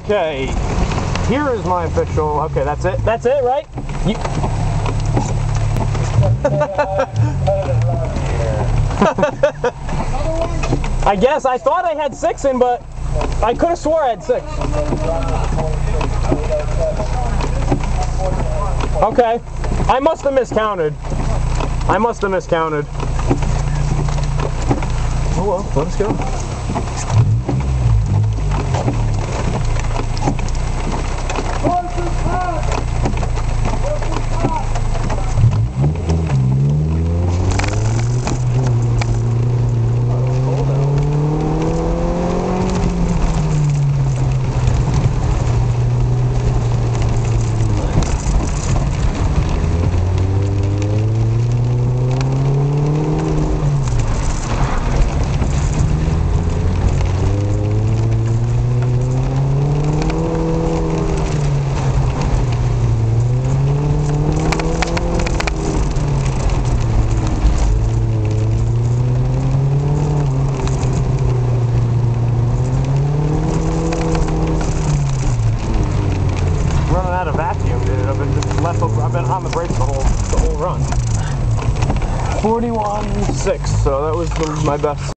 Okay, here is my official. Okay, that's it. That's it, right? You... I guess I thought I had 6 in, but I could have swore I had 6. Okay, I must have miscounted. Oh well, let's go. I've been on the brakes the whole run. 41.6, so that was my best.